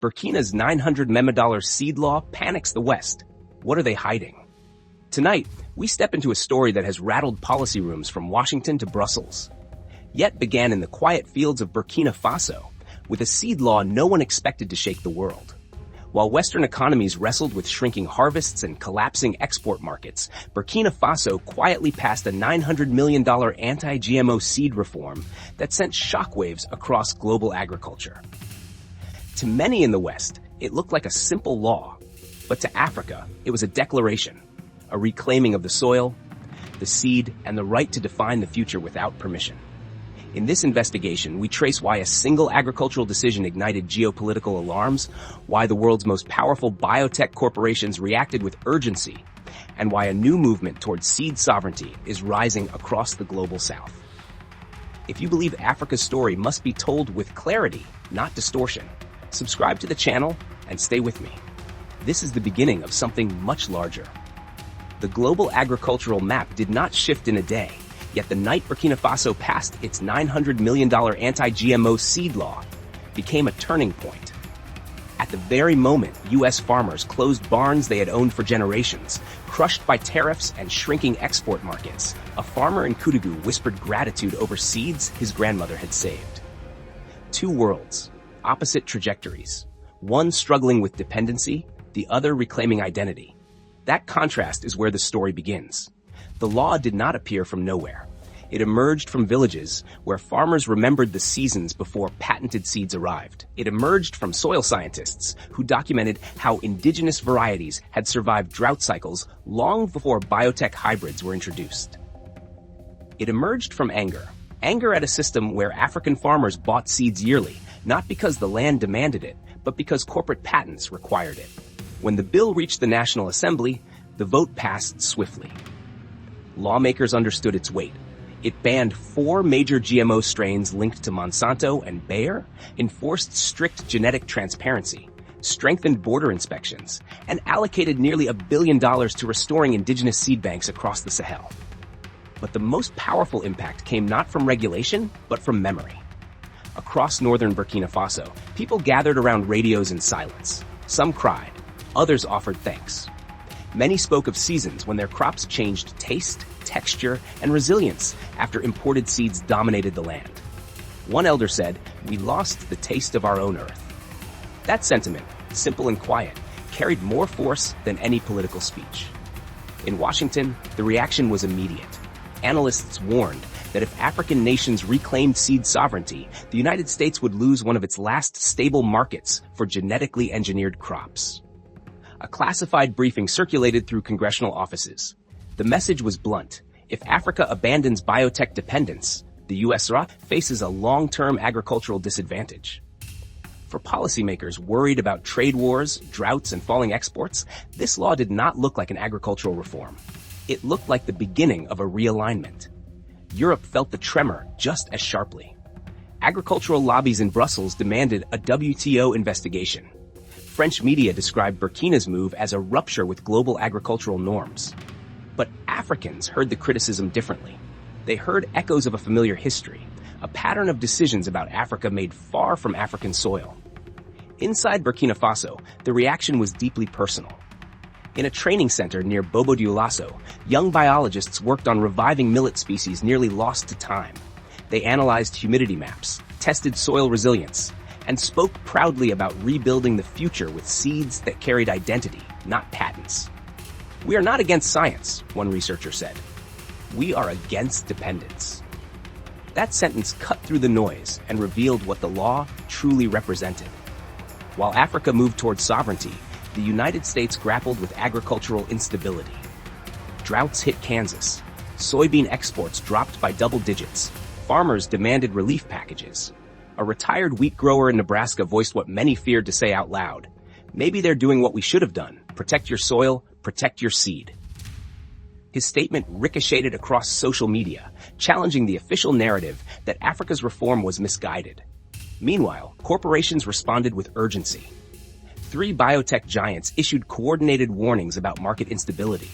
Burkina's $900 million seed law panics the West. What are they hiding? Tonight, we step into a story that has rattled policy rooms from Washington to Brussels, yet began in the quiet fields of Burkina Faso, with a seed law no one expected to shake the world. While Western economies wrestled with shrinking harvests and collapsing export markets, Burkina Faso quietly passed a $900 million anti-GMO seed reform that sent shockwaves across global agriculture. To many in the West, it looked like a simple law, but to Africa, it was a declaration, a reclaiming of the soil, the seed, and the right to define the future without permission. In this investigation, we trace why a single agricultural decision ignited geopolitical alarms, why the world's most powerful biotech corporations reacted with urgency, and why a new movement towards seed sovereignty is rising across the global South. If you believe Africa's story must be told with clarity, not distortion, subscribe to the channel and stay with me. This is the beginning of something much larger. The global agricultural map did not shift in a day. Yet the night Burkina Faso passed its $900 million anti-GMO seed law became a turning point. At the very moment, U.S. farmers closed barns they had owned for generations, crushed by tariffs and shrinking export markets, a farmer in Koudagou whispered gratitude over seeds his grandmother had saved. Two worlds, opposite trajectories, one struggling with dependency, the other reclaiming identity. That contrast is where the story begins. The law did not appear from nowhere. It emerged from villages where farmers remembered the seasons before patented seeds arrived. It emerged from soil scientists who documented how indigenous varieties had survived drought cycles long before biotech hybrids were introduced. It emerged from anger at a system where African farmers bought seeds yearly, not because the land demanded it, but because corporate patents required it. When the bill reached the National Assembly, the vote passed swiftly. Lawmakers understood its weight. It banned 4 major GMO strains linked to Monsanto and Bayer, enforced strict genetic transparency, strengthened border inspections, and allocated nearly $1 billion to restoring indigenous seed banks across the Sahel. But the most powerful impact came not from regulation, but from memory. Across northern Burkina Faso, people gathered around radios in silence. Some cried, others offered thanks. Many spoke of seasons when their crops changed taste, texture, and resilience after imported seeds dominated the land. One elder said, "We lost the taste of our own earth." That sentiment, simple and quiet, carried more force than any political speech. In Washington, the reaction was immediate. Analysts warned that if African nations reclaimed seed sovereignty, the United States would lose one of its last stable markets for genetically engineered crops. A classified briefing circulated through congressional offices. The message was blunt. If Africa abandons biotech dependence, the U.S. faces a long-term agricultural disadvantage. For policymakers worried about trade wars, droughts, and falling exports, this law did not look like an agricultural reform. It looked like the beginning of a realignment. Europe felt the tremor just as sharply. Agricultural lobbies in Brussels demanded a WTO investigation. French media described Burkina's move as a rupture with global agricultural norms. But Africans heard the criticism differently. They heard echoes of a familiar history, a pattern of decisions about Africa made far from African soil. Inside Burkina Faso, the reaction was deeply personal. In a training center near Bobo Dioulasso, young biologists worked on reviving millet species nearly lost to time. They analyzed humidity maps, tested soil resilience, and spoke proudly about rebuilding the future with seeds that carried identity, not patents. "We are not against science," one researcher said. "We are against dependence." That sentence cut through the noise and revealed what the law truly represented. While Africa moved towards sovereignty, the United States grappled with agricultural instability. Droughts hit Kansas. Soybean exports dropped by double digits. Farmers demanded relief packages. A retired wheat grower in Nebraska voiced what many feared to say out loud. "Maybe they're doing what we should have done. Protect your soil, protect your seed." His statement ricocheted across social media, challenging the official narrative that Africa's reform was misguided. Meanwhile, corporations responded with urgency. 3 biotech giants issued coordinated warnings about market instability.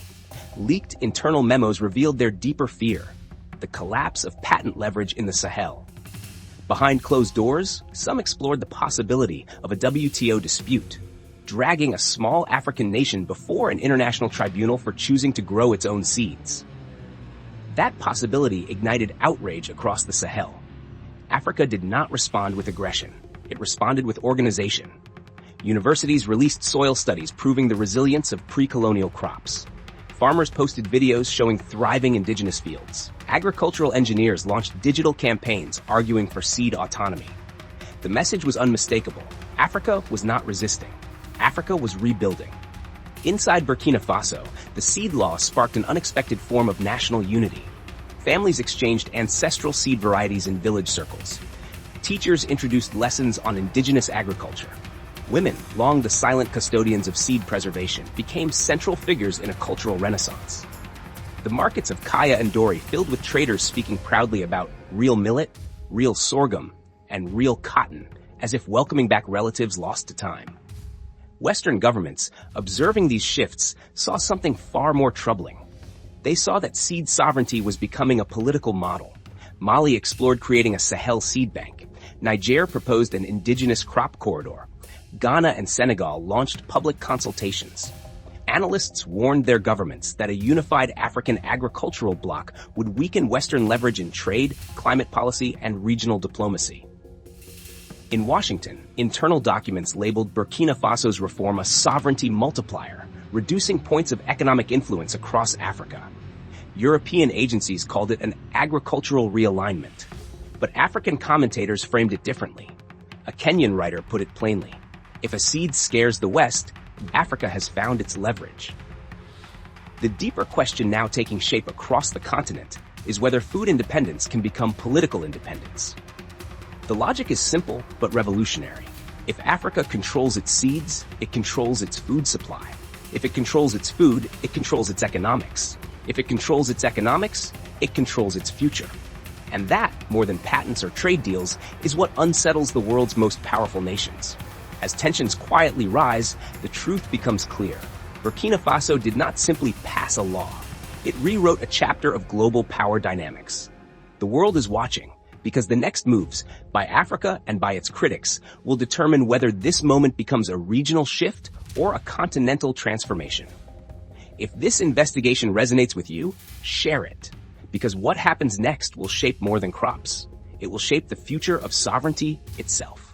Leaked internal memos revealed their deeper fear: the collapse of patent leverage in the Sahel. Behind closed doors, some explored the possibility of a WTO dispute, dragging a small African nation before an international tribunal for choosing to grow its own seeds. That possibility ignited outrage across the Sahel. Africa did not respond with aggression. It responded with organization. Universities released soil studies proving the resilience of pre-colonial crops. Farmers posted videos showing thriving indigenous fields. Agricultural engineers launched digital campaigns arguing for seed autonomy. The message was unmistakable. Africa was not resisting. Africa was rebuilding. Inside Burkina Faso, the seed law sparked an unexpected form of national unity. Families exchanged ancestral seed varieties in village circles. Teachers introduced lessons on indigenous agriculture. Women, long the silent custodians of seed preservation, became central figures in a cultural renaissance. The markets of Kaya and Dori filled with traders speaking proudly about real millet, real sorghum, and real cotton, as if welcoming back relatives lost to time. Western governments, observing these shifts, saw something far more troubling. They saw that seed sovereignty was becoming a political model. Mali explored creating a Sahel seed bank. Niger proposed an indigenous crop corridor. Ghana and Senegal launched public consultations. Analysts warned their governments that a unified African agricultural bloc would weaken Western leverage in trade, climate policy, and regional diplomacy. In Washington, internal documents labeled Burkina Faso's reform a sovereignty multiplier, reducing points of economic influence across Africa. European agencies called it an agricultural realignment. But African commentators framed it differently. A Kenyan writer put it plainly: if a seed scares the West, Africa has found its leverage. The deeper question now taking shape across the continent is whether food independence can become political independence. The logic is simple but revolutionary. If Africa controls its seeds, it controls its food supply. If it controls its food, it controls its economics. If it controls its economics, it controls its future. And that, more than patents or trade deals, is what unsettles the world's most powerful nations. As tensions quietly rise, the truth becomes clear. Burkina Faso did not simply pass a law. It rewrote a chapter of global power dynamics. The world is watching, because the next moves, by Africa and by its critics, will determine whether this moment becomes a regional shift or a continental transformation. If this investigation resonates with you, share it. Because what happens next will shape more than crops. It will shape the future of sovereignty itself.